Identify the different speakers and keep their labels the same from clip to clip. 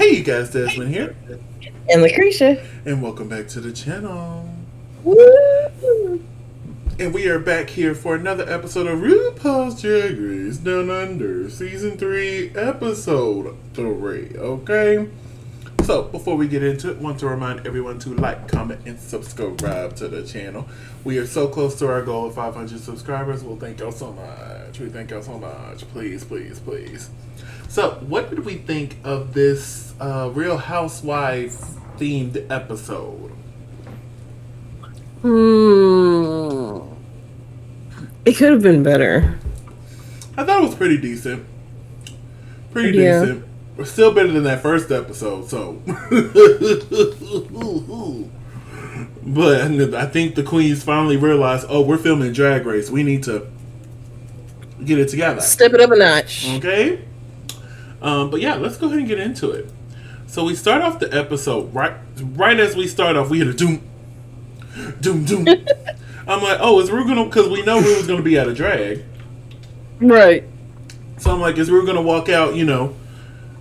Speaker 1: Hey you guys, Desmond here,
Speaker 2: And LaCresha.
Speaker 1: and welcome back to the channel.
Speaker 2: Woo!
Speaker 1: And we are back here for another episode of RuPaul's Drag Race Down Under, Season 3, Episode 3, okay? So, before we get into it, I want to remind everyone to like, comment, and subscribe to the channel. We are so close to our goal of 500 subscribers. Well, thank y'all so much. We thank y'all so much. Please, please, please. So, what did we think of this Real Housewives themed episode?
Speaker 2: It could have been better.
Speaker 1: I thought it was pretty decent. Pretty decent. Still better than that first episode, so. But I think the queens finally realized, oh, we're filming Drag Race. We need to get it together.
Speaker 2: Step it up a notch.
Speaker 1: Okay? But yeah, let's go ahead and get into it. So we start off the episode, right as we start off, we hit a doom. Doom, doom. I'm like, oh, is Ru gonna, because we know Ru was gonna be out of drag.
Speaker 2: Right.
Speaker 1: So I'm like, is Ru gonna walk out, you know,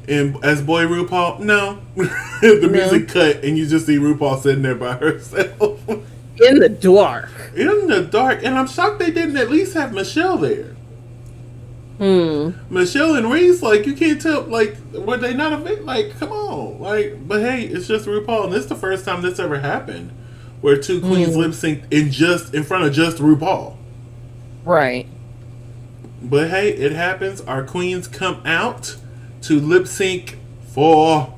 Speaker 1: as boy RuPaul? No. The music cut and you just see RuPaul sitting there by herself.
Speaker 2: In the dark.
Speaker 1: In the dark. And I'm shocked they didn't at least have Michelle there. Michelle and Reese, like, you can't tell, like, were they not a bit, like, come on. Like, but hey, it's just RuPaul, and this is the first time this ever happened. Where two queens lip synced in front of just RuPaul.
Speaker 2: Right.
Speaker 1: But hey, it happens. Our queens come out to lip sync for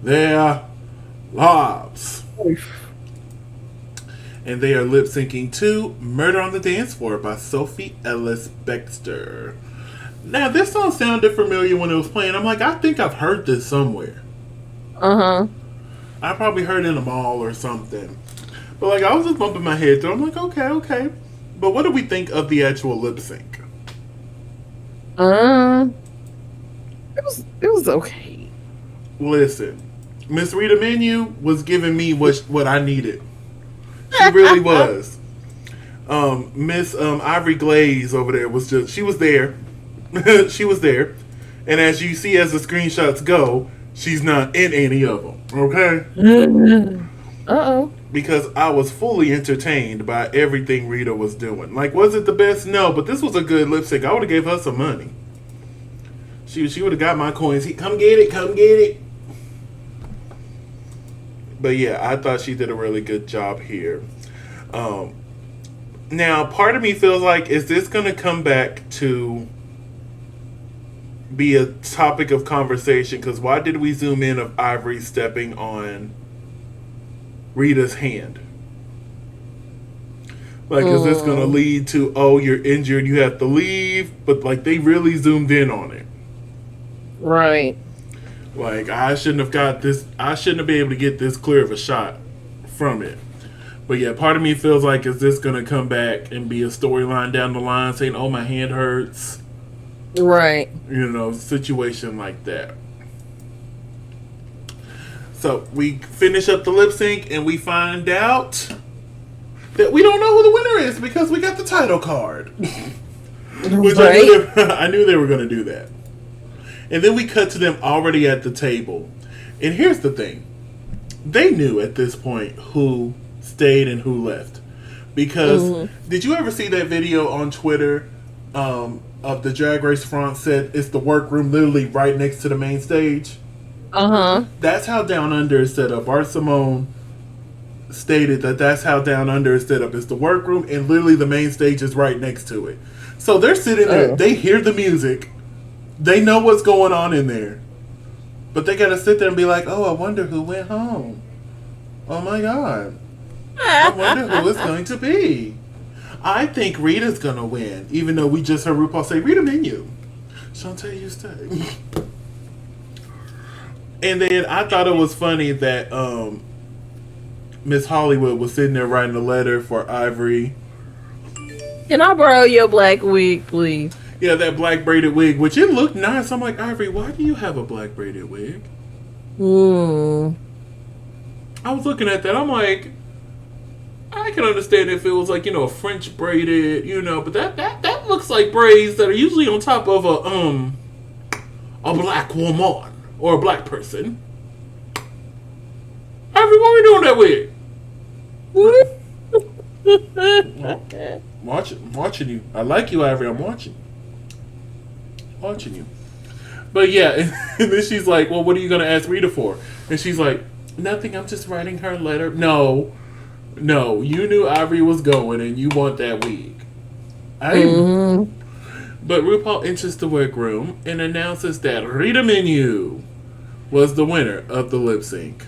Speaker 1: their lives. And they are lip syncing to Murder on the Dance Floor by Sophie Ellis Bextor. Now, this song sounded familiar when it was playing. I'm like, I think I've heard this somewhere. I probably heard it in a mall or something. But like, I was just bumping my head through. I'm like, okay. But what do we think of the actual lip sync?
Speaker 2: It was okay.
Speaker 1: Listen, Miss Rita Menu was giving me what I needed. She really was. Miss Ivory Glaze over there was just, she was there. She was there. And as you see as the screenshots go, she's not in any of them. Okay? Because I was fully entertained by everything Rita was doing. Like, was it the best? No, but this was a good lip sync. I would have gave her some money. She would have got my coins. Come get it. But yeah, I thought she did a really good job here. Now, part of me feels like, is this going to come back to be a topic of conversation? Because why did we zoom in of Ivory stepping on Rita's hand? Like, is this going to lead to, oh, you're injured, you have to leave? But like, they really zoomed in on it.
Speaker 2: Right.
Speaker 1: Like, I shouldn't have been able to get this clear of a shot from it. But yeah, part of me feels like, is this going to come back and be a storyline down the line saying, oh, my hand hurts?
Speaker 2: Right.
Speaker 1: You know, situation like that. So we finish up the lip sync and we find out that we don't know who the winner is because we got the title card. Which
Speaker 2: right.
Speaker 1: I knew they were going to do that. And then we cut to them already at the table. And here's the thing. They knew at this point who stayed and who left. Because did you ever see that video on Twitter of the Drag Race front said it's the workroom literally right next to the main stage? That's how Down Under is set up. Art Simone stated that's how Down Under is set up. It's the workroom and literally the main stage is right next to it. So they're sitting there. They hear the music. They know what's going on in there. But they gotta sit there and be like, oh, I wonder who went home. Oh my God. I wonder who it's going to be. I think Rita's gonna win. Even though we just heard RuPaul say, Rita Menu. Shantae, you stay. And then I thought it was funny that Miss Hollywood was sitting there writing a letter for Ivory.
Speaker 2: Can I borrow your black wig, please?
Speaker 1: Yeah, that black braided wig, which it looked nice. I'm like, Ivory, why do you have a black braided wig? I was looking at that. I'm like, I can understand if it was like, you know, a French braided, you know, but that looks like braids that are usually on top of a black woman or a black person. Ivory, what are we doing that with? Watching you. I like you, Ivory. I'm watching you. But yeah, and then she's like, well, what are you going to ask Rita for? And she's like, nothing, I'm just writing her a letter. No, you knew Ivory was going and you want that wig. But RuPaul enters the workroom and announces that Rita Menu was the winner of the lip sync.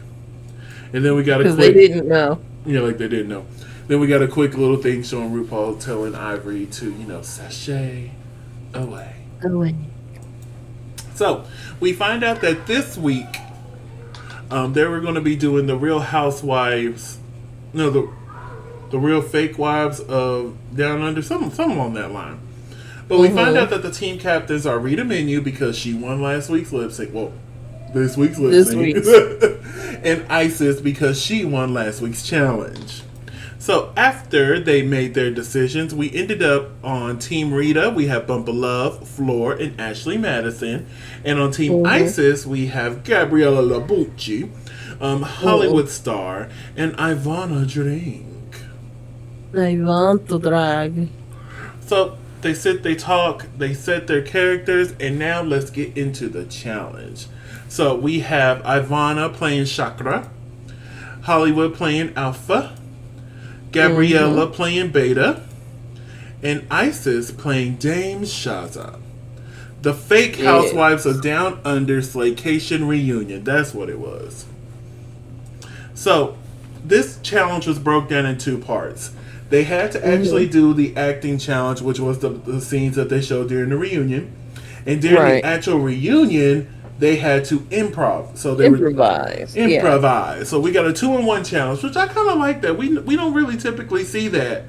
Speaker 1: And then we got a quick...
Speaker 2: Because they didn't know.
Speaker 1: Yeah, like they didn't know. Then we got a quick little thing showing RuPaul telling Ivory to, sashay away. So, we find out that this week, they were going to be doing the Real Housewives, the Real Fake Wives of Down Under, something along that line. But we find out that the team captains are Rita Menu because she won last week's lip sync. Well, this week's lip sync. And Isis because she won last week's challenge. So after they made their decisions, we ended up on Team Rita. We have Bumpa Love, Floor, and Ashley Madison. And on Team Isis, we have Gabriella Labucci, Hollywood Star, and Ivana Drink.
Speaker 2: I want to drag.
Speaker 1: So they sit, they talk, they set their characters, and now let's get into the challenge. So we have Ivana playing Chakra, Hollywood playing Alpha, Gabriella playing Beta, and Isis playing Dame Shaza. The fake Housewives of Down Under Slaycation reunion. That's what it was. So, this challenge was broke down in two parts. They had to actually do the acting challenge, which was the scenes that they showed during the reunion. And during the actual reunion, they had to improv. So they
Speaker 2: improvise.
Speaker 1: Yeah. So we got a 2-in-1 challenge, which I kind of like that. We don't really typically see that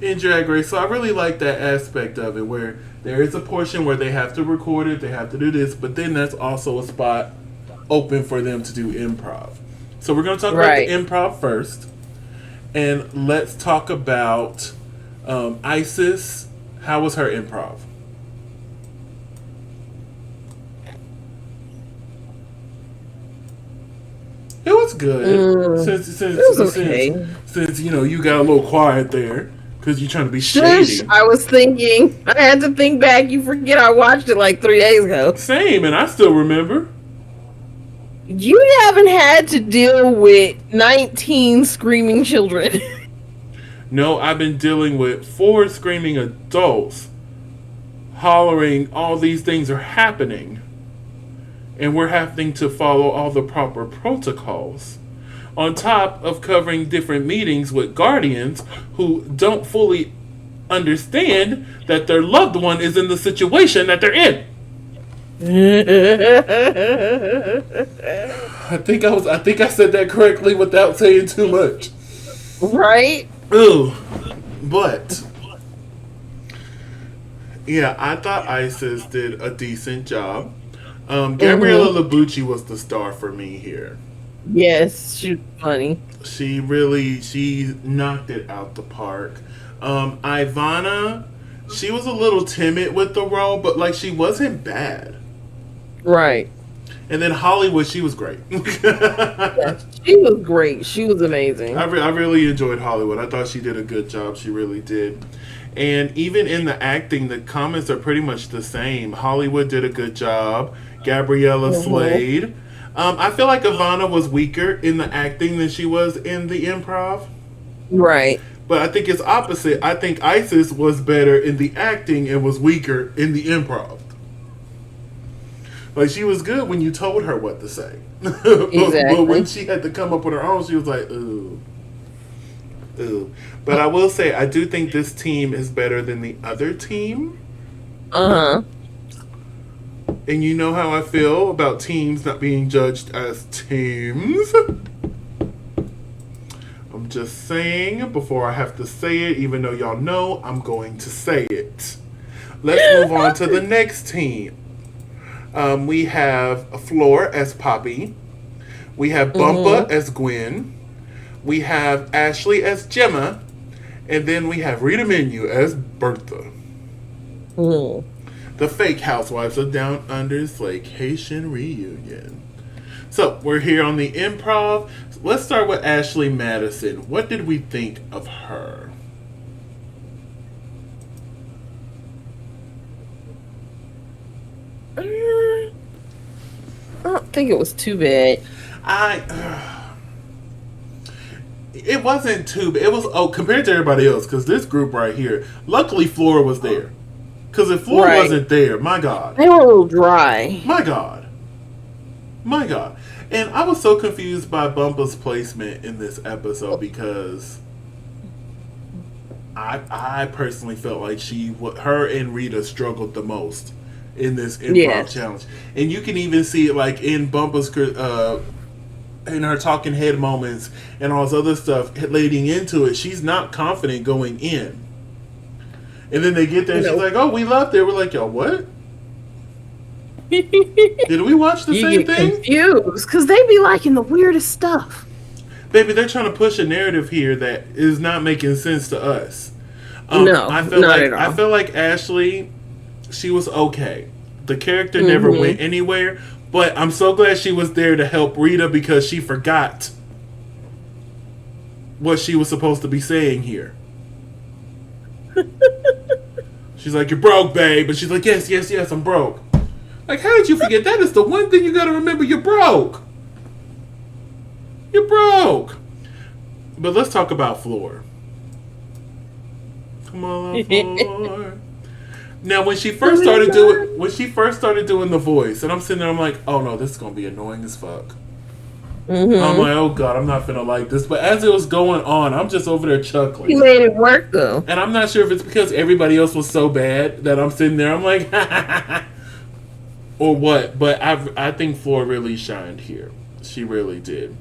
Speaker 1: in Drag Race. So I really like that aspect of it, where there is a portion where they have to record it, they have to do this, but then there's also a spot open for them to do improv. So we're going to talk about the improv first. And let's talk about Isis. How was her improv? It was good. Since you got a little quiet there because you're trying to be shady.
Speaker 2: I was thinking. I had to think back. You forget I watched it like 3 days ago.
Speaker 1: Same, and I still remember.
Speaker 2: You haven't had to deal with 19 screaming children.
Speaker 1: No, I've been dealing with 4 screaming adults hollering all these things are happening. And we're having to follow all the proper protocols. On top of covering different meetings with guardians who don't fully understand that their loved one is in the situation that they're in. I think I said that correctly without saying too much.
Speaker 2: Right?
Speaker 1: Ooh. But yeah, I thought Isis did a decent job. Gabriella Labucci was the star for me here.
Speaker 2: Yes, she was funny.
Speaker 1: She knocked it out the park. Ivana, she was a little timid with the role, but she wasn't bad.
Speaker 2: Right.
Speaker 1: And then Hollywood, she was great.
Speaker 2: Yes, she was great. She was amazing.
Speaker 1: I really enjoyed Hollywood. I thought she did a good job. She really did. And even in the acting, the comments are pretty much the same. Hollywood did a good job. Gabriella slayed. I feel like Ivana was weaker in the acting than she was in the improv.
Speaker 2: Right.
Speaker 1: But I think it's opposite. I think Isis was better in the acting and was weaker in the improv. She was good when you told her what to say.
Speaker 2: Exactly.
Speaker 1: But when she had to come up with her own, she was like, ooh. But I will say, I do think this team is better than the other team. And you know how I feel about teams not being judged as teams. I'm just saying before I have to say it, even though y'all know I'm going to say it. Let's move on to the next team. We have Floor as Poppy. We have Bumpa as Gwen. We have Ashley as Gemma. And then we have Rita Menu as Bertha. The fake Housewives of Down Under Slaycation reunion. So, we're here on the improv. let's start with Ashley Madison. What did we think of her?
Speaker 2: I don't think it was too bad.
Speaker 1: It wasn't too bad. It was compared to everybody else, because this group right here. Luckily, Flora was there. Because if Flora wasn't there, my God,
Speaker 2: they were a little dry.
Speaker 1: My God. And I was so confused by Bumpa's placement in this episode, because I personally felt like her and Rita struggled the most in this improv challenge. And you can even see it like in Bumpa's in her talking head moments and all this other stuff leading into it. She's not confident going in. And then they get there and she's like, oh, we loved it. We're like, yo, what? Did we watch the same thing?
Speaker 2: Confused, because they be liking the weirdest stuff.
Speaker 1: Baby, they're trying to push a narrative here that is not making sense to us.
Speaker 2: No,
Speaker 1: I feel
Speaker 2: not
Speaker 1: like
Speaker 2: at all.
Speaker 1: I feel like Ashley, she was okay. The character never went anywhere, but I'm so glad she was there to help Rita, because she forgot what she was supposed to be saying here. She's like, you're broke, babe. And she's like, yes, I'm broke. Like, how did you forget? That is the one thing you gotta remember. You're broke. But let's talk about Floor. Come on, Floor. Now, when she first started doing the voice, and I'm sitting there, I'm like, oh no, this is gonna be annoying as fuck. I'm like, oh God, I'm not finna like this. But as it was going on, I'm just over there chuckling.
Speaker 2: He made it work though.
Speaker 1: And I'm not sure if it's because everybody else was so bad that I'm sitting there, I'm like, or what. But I think Floor really shined here. She really did.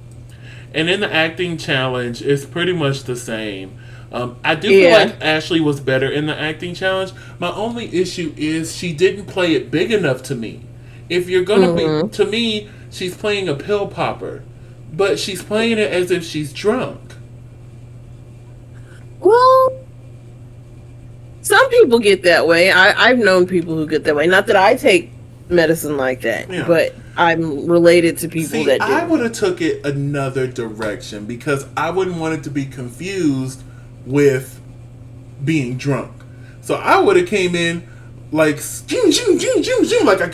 Speaker 1: And in the acting challenge, it's pretty much the same. I do feel like Ashley was better in the acting challenge. My only issue is she didn't play it big enough to me. If you're gonna be, to me, she's playing a pill popper, but she's playing it as if she's drunk.
Speaker 2: Well, some people get that way. I've known people who get that way. Not that I take medicine like that, but I'm related to people that do.
Speaker 1: I would have took it another direction, because I wouldn't want it to be confused with being drunk. So I would have came in like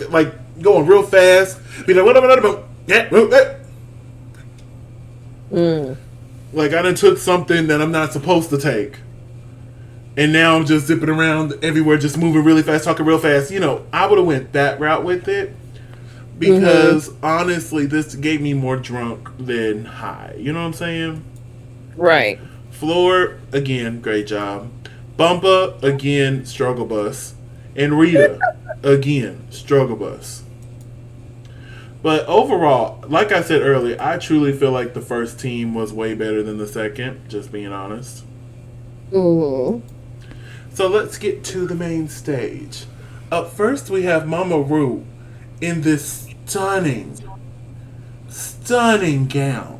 Speaker 1: like going real fast, be like, like I done took something that I'm not supposed to take, and now I'm just zipping around everywhere, just moving really fast, talking real fast. I would have went that route with it, because honestly, this gave me more drunk than high. You know what I'm saying?
Speaker 2: Right.
Speaker 1: Floor, again, great job. Bumpa, again, struggle bus. And Rita, again, struggle bus. But overall, like I said earlier, I truly feel like the first team was way better than the second, just being honest. So let's get to the main stage. Up first, we have Mama Ru in this stunning gown.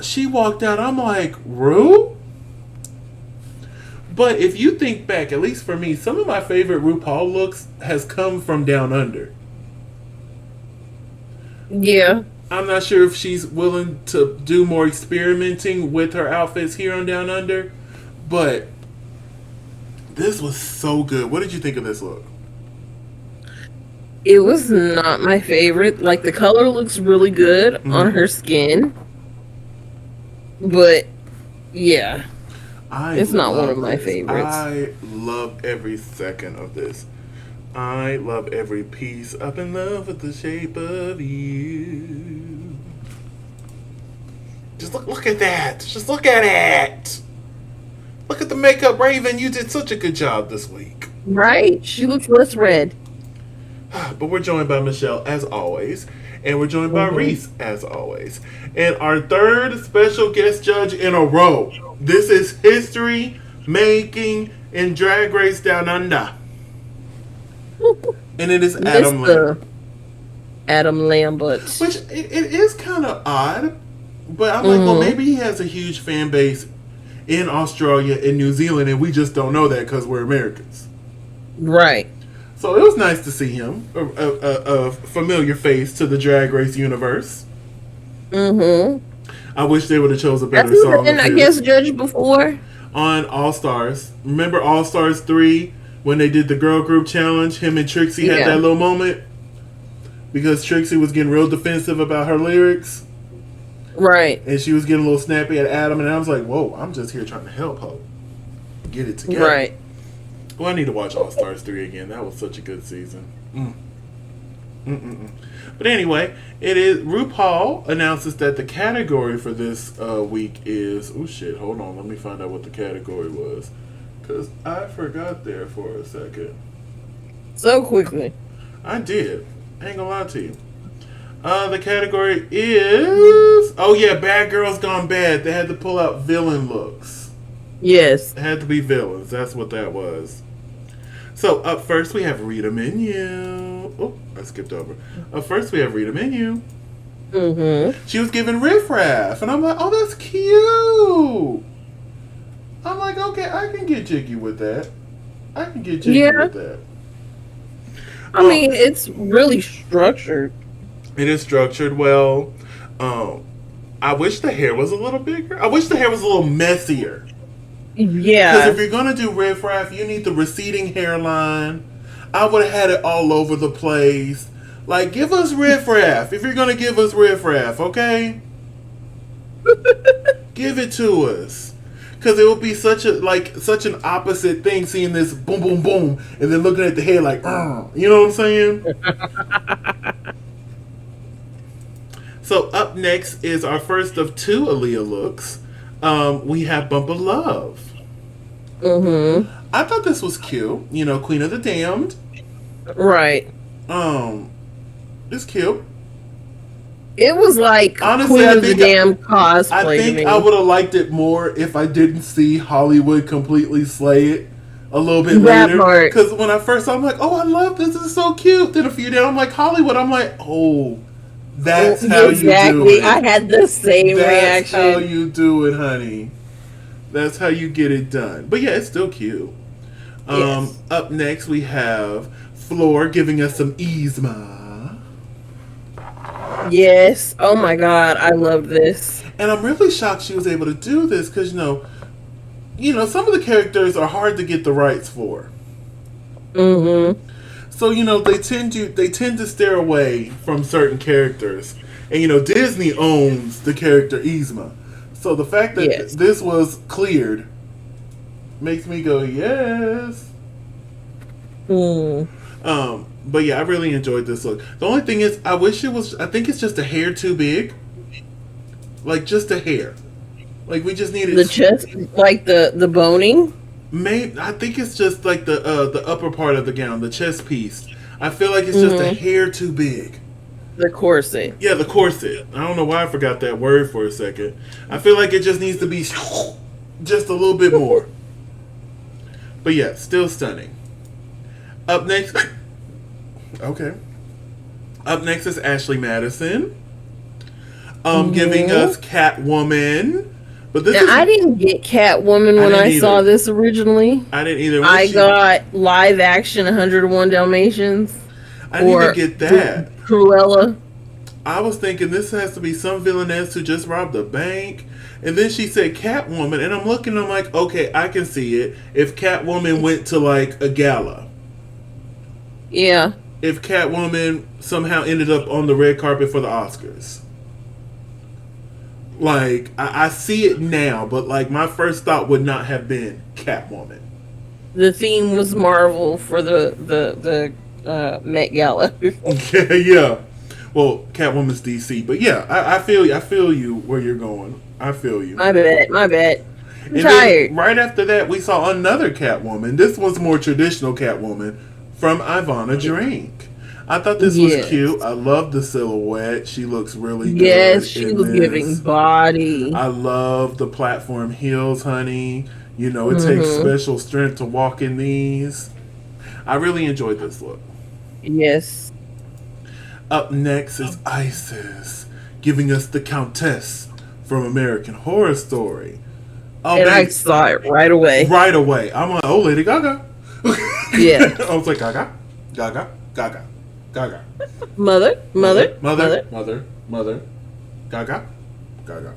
Speaker 1: She walked out, I'm like, Ru? But if you think back, at least for me, some of my favorite RuPaul looks has come from Down Under.
Speaker 2: Yeah.
Speaker 1: I'm not sure if she's willing to do more experimenting with her outfits here on Down Under, but this was so good. What did you think of this look?
Speaker 2: It was not my favorite. Like, the color looks really good on her skin. But, yeah. It's not one of my favorites.
Speaker 1: I love every second of this. I love every piece. I'm in love with the shape of you. Just look at that. Just look at it. Look at the makeup, Raven. You did such a good job this week.
Speaker 2: Right? She looks less red.
Speaker 1: But we're joined by Michelle, as always. And we're joined by Reese, as always. And our third special guest judge in a row. This is history making in Drag Race Down Under. And it is Adam Lambert.
Speaker 2: Adam Lambert.
Speaker 1: Which, it is kind of odd. But I'm like, well, maybe he has a huge fan base in Australia and New Zealand, and we just don't know that because we're Americans.
Speaker 2: Right.
Speaker 1: So it was nice to see him, a familiar face to the Drag Race universe.
Speaker 2: Mm-hmm.
Speaker 1: I wish they would have chose a better
Speaker 2: That's
Speaker 1: song.
Speaker 2: been, I guess, judged before.
Speaker 1: On All Stars. Remember All Stars 3 when they did the girl group challenge? Him and Trixie had that little moment because Trixie was getting real defensive about her lyrics.
Speaker 2: Right.
Speaker 1: And she was getting a little snappy at Adam, and I was like, whoa, I'm just here trying to help her get it together.
Speaker 2: Right.
Speaker 1: Well, I need to watch All Stars 3 again. That was such a good season. But anyway, it is RuPaul announces that the category for this week is... Oh, shit. Hold on. Let me find out what the category was. Because I forgot there for a second.
Speaker 2: So quickly.
Speaker 1: I did. I ain't gonna lie to you. The category is... Oh, yeah. Bad Girls Gone Bad. They had to pull out villain looks.
Speaker 2: Yes.
Speaker 1: It had to be villains. That's what that was. So, up first, we have Rita Menu. Oh, I skipped over. Up first, we have Rita Menu.
Speaker 2: Mm-hmm.
Speaker 1: She was given Riff Raff. And I'm like, oh, that's cute. I'm like, okay, I can get jiggy with that. With that.
Speaker 2: I mean, it's really structured.
Speaker 1: It is structured well. I wish the hair was a little bigger. I wish the hair was a little messier.
Speaker 2: Yeah.
Speaker 1: Because if you're going to do Riff Raff, you need the receding hairline. I would have had it all over the place. Like, give us Riff Raff. If you're going to give us Riff Raff, okay? Give it to us. Because it would be such an opposite thing seeing this boom, boom, boom, and then looking at the hair like, you know what I'm saying? So up next is our first of 2 Aaliyah looks. We have Bump of Love.
Speaker 2: Mm-hmm.
Speaker 1: I thought this was cute. You know, Queen of the Damned.
Speaker 2: Right.
Speaker 1: It's cute.
Speaker 2: It was like
Speaker 1: honestly,
Speaker 2: Queen of the Damned cosplay.
Speaker 1: I think I would have liked it more if I didn't see Hollywood completely slay it a little bit later. Because when I first saw it, I'm like, oh, I love this. This is so cute. Then a few days, I'm like, Hollywood. I'm like, oh, that's how you do it.
Speaker 2: I had the same reaction.
Speaker 1: That's how you do it, honey. That's how you get it done. But yeah, it's still cute. Yes. Up next, we have Floor giving us some Yzma.
Speaker 2: Yes. Oh my God, I love this.
Speaker 1: And I'm really shocked she was able to do this because, you know, some of the characters are hard to get the rights for.
Speaker 2: Mm-hmm.
Speaker 1: So, they tend to steer away from certain characters. And, Disney owns the character Yzma. So the fact that this was cleared makes me go, yes. But yeah, I really enjoyed this look. The only thing is, I think it's just a hair too big. Like, just a hair. Like, we just needed...
Speaker 2: The chest, like the boning?
Speaker 1: I think it's just like the upper part of the gown, the chest piece. I feel like it's just a hair too big.
Speaker 2: The corset.
Speaker 1: Yeah, the corset. I don't know why I forgot that word for a second. I feel like it just needs to be just a little bit more. But yeah, still stunning. Up next... Okay. Up next is Ashley Madison. Giving us Catwoman. But
Speaker 2: I didn't get Catwoman when I saw this originally.
Speaker 1: I didn't either.
Speaker 2: I got live action 101 Dalmatians.
Speaker 1: I didn't even get that.
Speaker 2: Cruella.
Speaker 1: I was thinking this has to be some villainess who just robbed a bank. And then she said Catwoman. And I'm looking, I'm like, okay, I can see it. If Catwoman went to like a gala.
Speaker 2: Yeah.
Speaker 1: If Catwoman somehow ended up on the red carpet for the Oscars. Like, I see it now, but like my first thought would not have been Catwoman.
Speaker 2: The theme was Marvel for the Met Gala.
Speaker 1: Yeah. Well, Catwoman's DC, but yeah, I feel you where you're going. I feel you.
Speaker 2: My bad. I'm
Speaker 1: and
Speaker 2: tired.
Speaker 1: Right after that, we saw another Catwoman. This one's more traditional Catwoman from Ivana Drink. I thought this was cute. I love the silhouette. She looks really good.
Speaker 2: Yes, she was giving body.
Speaker 1: I love the platform heels, honey. It takes special strength to walk in these. I really enjoyed this look.
Speaker 2: Yes.
Speaker 1: Up next is Isis, giving us the Countess from American Horror Story. Oh,
Speaker 2: and I saw it right away.
Speaker 1: Right away. I'm like, oh, Lady Gaga.
Speaker 2: Yeah.
Speaker 1: I was like, Gaga, Gaga, Gaga, Gaga.
Speaker 2: Mother.
Speaker 1: Gaga. Gaga. Gaga.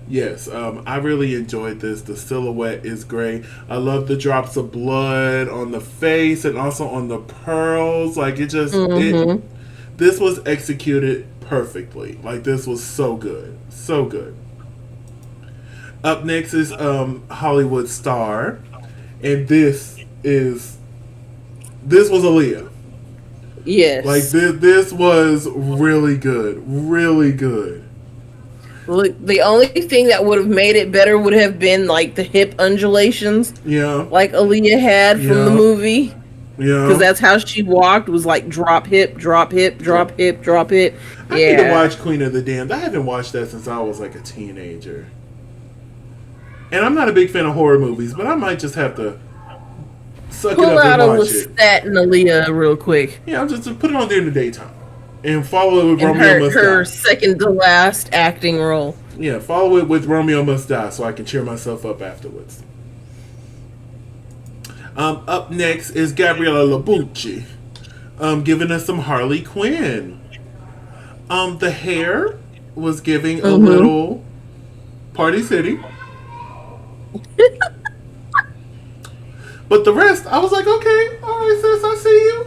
Speaker 1: Yes, I really enjoyed this. The silhouette is great. I love the drops of blood on the face and also on the pearls. Like it. This was executed perfectly. Like this was so good, so good. Up next is Hollywood Star, and this was Aaliyah.
Speaker 2: Yes,
Speaker 1: Like this was really good, really good.
Speaker 2: Look, the only thing that would have made it better would have been like the hip undulations.
Speaker 1: Yeah.
Speaker 2: Like Aaliyah had from the movie.
Speaker 1: Yeah.
Speaker 2: Because that's how she walked, was like drop hip, drop hip, drop hip, drop hip.
Speaker 1: I need to watch Queen of the Damned. I haven't watched that since I was like a teenager. And I'm not a big fan of horror movies, but I might just have to suck it up and watch it.
Speaker 2: Pull out a Lestat and Aaliyah real quick.
Speaker 1: Yeah, I'll just put it on there in the daytime. And follow it with
Speaker 2: and
Speaker 1: Romeo Must Die.
Speaker 2: Her second to last acting role.
Speaker 1: Yeah, follow it with Romeo Must Die so I can cheer myself up afterwards. Up next is Gabriella Labucci, giving us some Harley Quinn. The hair was giving a little Party City. But the rest, I was like, okay, all right, sis, I see you.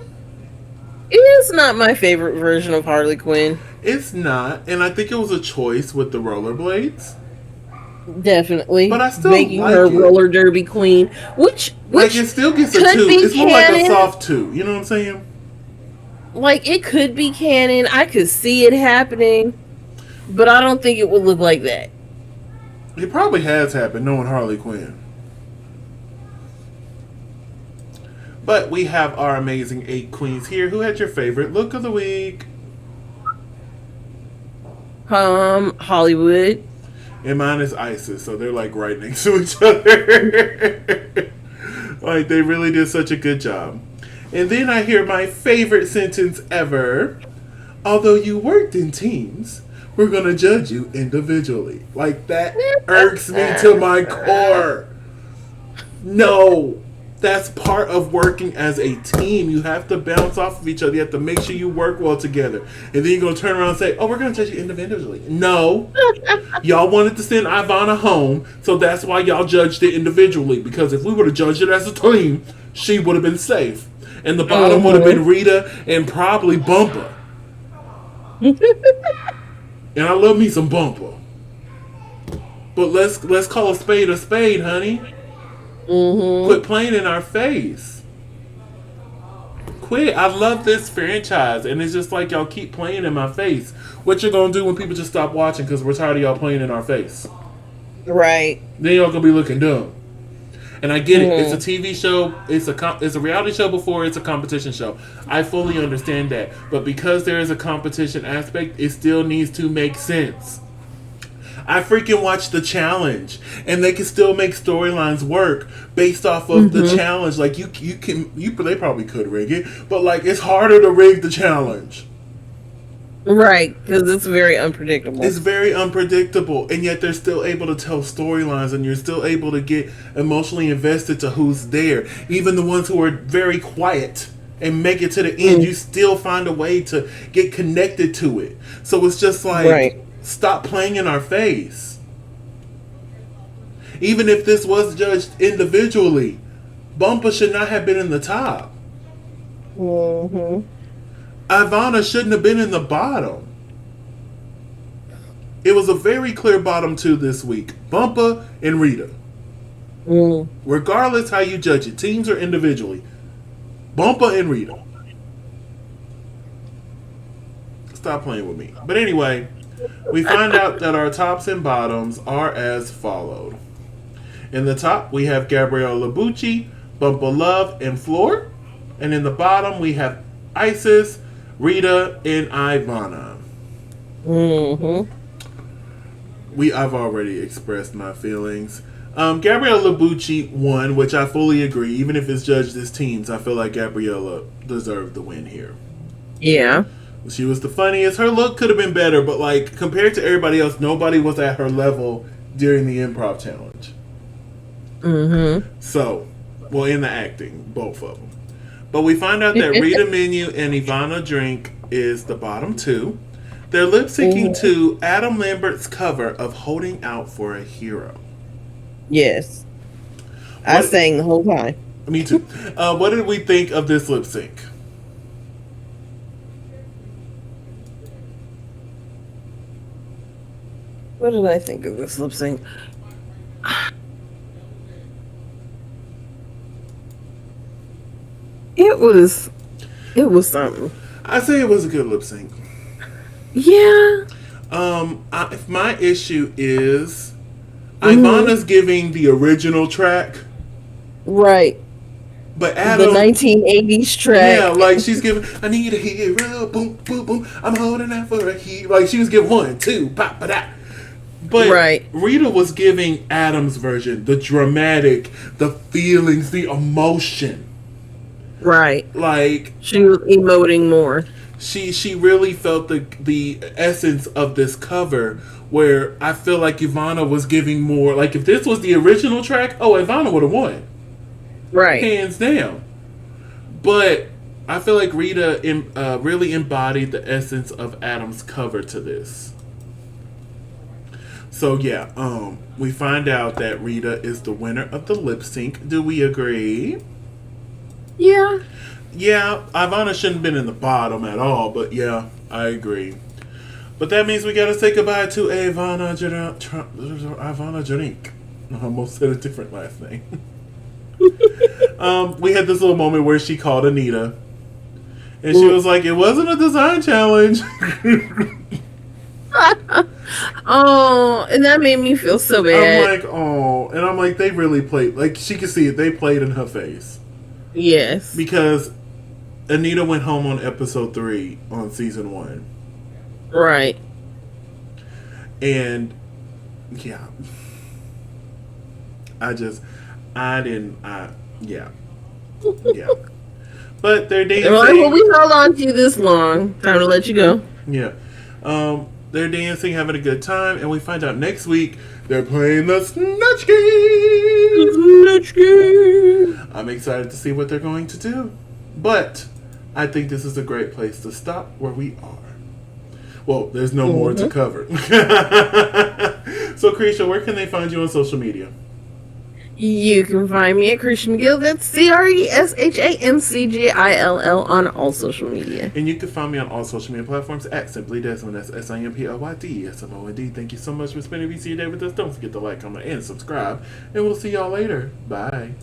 Speaker 2: It is not my favorite version of Harley Quinn.
Speaker 1: It's not, and I think it was a choice with the rollerblades.
Speaker 2: Definitely,
Speaker 1: but I still
Speaker 2: making
Speaker 1: like
Speaker 2: her
Speaker 1: it.
Speaker 2: roller derby queen, which
Speaker 1: like it still gets a 2. It's more like a soft 2. You know what I'm saying?
Speaker 2: Like it could be canon. I could see it happening, but I don't think it would look like that.
Speaker 1: It probably has happened, knowing Harley Quinn. But we have our amazing 8 queens here. Who had your favorite look of the week?
Speaker 2: Hollywood.
Speaker 1: And mine is Isis, so they're like right next to each other. Like they really did such a good job. And then I hear my favorite sentence ever. Although you worked in teams, we're going to judge you individually. Like that irks me to my core. No. That's part of working as a team. You have to bounce off of each other. You have to make sure you work well together. And then you're going to turn around and say, oh, we're going to judge you individually. No. Y'all wanted to send Ivana home, so that's why y'all judged it individually. Because if we would have judged it as a team, she would have been safe. And the bottom would have been Rita and probably Bumper. And I love me some Bumper. But let's call a spade, honey. Quit playing in our face. Quit. I love this franchise, and it's just like y'all keep playing in my face. What you gonna do when people just stop watching because we're tired of y'all playing in our face?
Speaker 2: Right.
Speaker 1: Then y'all gonna be looking dumb. And I get it. It's a TV show. It's a reality show before it's a competition show. I fully understand that. But because there is a competition aspect, it still needs to make sense. I freaking watched the challenge, and they can still make storylines work based off of the challenge. Like they probably could rig it, but like it's harder to rig the challenge,
Speaker 2: right? Because it's very unpredictable.
Speaker 1: It's very unpredictable, and yet they're still able to tell storylines, and you're still able to get emotionally invested to who's there. Even the ones who are very quiet and make it to the end, you still find a way to get connected to it. So it's just like. Right. Stop playing in our face. Even if this was judged individually, Bumper should not have been in the top. Ivana shouldn't have been in the bottom. It was a very clear bottom 2 this week. Bumper and Rita. Regardless how you judge it, teams or individually. Bumper and Rita. Stop playing with me. But anyway, we find out that our tops and bottoms are as followed. In the top, we have Gabriella Labucci, Bumper Love, and Floor. And in the bottom, we have Isis, Rita, and Ivana. I've already expressed my feelings. Gabriella Labucci won, which I fully agree. Even if it's judged as teams, I feel like Gabriella deserved the win here.
Speaker 2: Yeah.
Speaker 1: She was the funniest. Her look could have been better, but like compared to everybody else, nobody was at her level during the improv challenge. So, well, in the acting, both of them. But we find out that Rita Menu and Ivana Drink is the bottom 2. They're lip syncing to Adam Lambert's cover of "Holding Out for a Hero."
Speaker 2: Yes, I sang the whole time.
Speaker 1: Me too. What did we think of this lip sync?
Speaker 2: What did I think of this lip sync? It was something.
Speaker 1: I say it was a good lip sync.
Speaker 2: Yeah.
Speaker 1: My issue is Ivana's giving the original track,
Speaker 2: right?
Speaker 1: But Adam,
Speaker 2: the 1980s track.
Speaker 1: Yeah, like she's giving. I need a hero. Boom, boom, boom. I'm holding out for a hero. Like she was giving 1, 2, pop, da. But Rita was giving Adam's version, the dramatic, the feelings, the emotion.
Speaker 2: Right.
Speaker 1: Like
Speaker 2: she was emoting more.
Speaker 1: She really felt the essence of this cover, where I feel like Ivana was giving more. Like if this was the original track, Ivana would have won.
Speaker 2: Right.
Speaker 1: Hands down. But I feel like Rita really embodied the essence of Adam's cover to this. So yeah, we find out that Rita is the winner of the lip sync. Do we agree?
Speaker 2: Yeah.
Speaker 1: Yeah, Ivana shouldn't have been in the bottom at all, but yeah, I agree. But that means we gotta say goodbye to Ivana Janik. I almost said a different last name. We had this little moment where she called Anita, and she was like, "It wasn't a design challenge."
Speaker 2: Oh, and that made me feel so bad.
Speaker 1: I'm like, and I'm like, they really played. Like she could see it. They played in her face.
Speaker 2: Yes,
Speaker 1: because Anita went home on episode 3 on season 1.
Speaker 2: Right.
Speaker 1: And yeah, yeah. But they're dancing.
Speaker 2: Well, we held on to you this long. Time to let you go.
Speaker 1: Yeah. They're dancing, having a good time, and we find out next week they're playing the Snatch Game. I'm excited to see what they're going to do. But I think this is a great place to stop where we are. Well, there's no more to cover. So, Krisha, where can they find you on social media?
Speaker 2: You can find me at Krisha McGill. That's CRESHAMCGILL on all social media.
Speaker 1: And you can find me on all social media platforms at Simply Desmond. That's SIMPLYDSMOND. Thank you so much for spending your day with us. Don't forget to like, comment, and subscribe. And we'll see y'all later. Bye.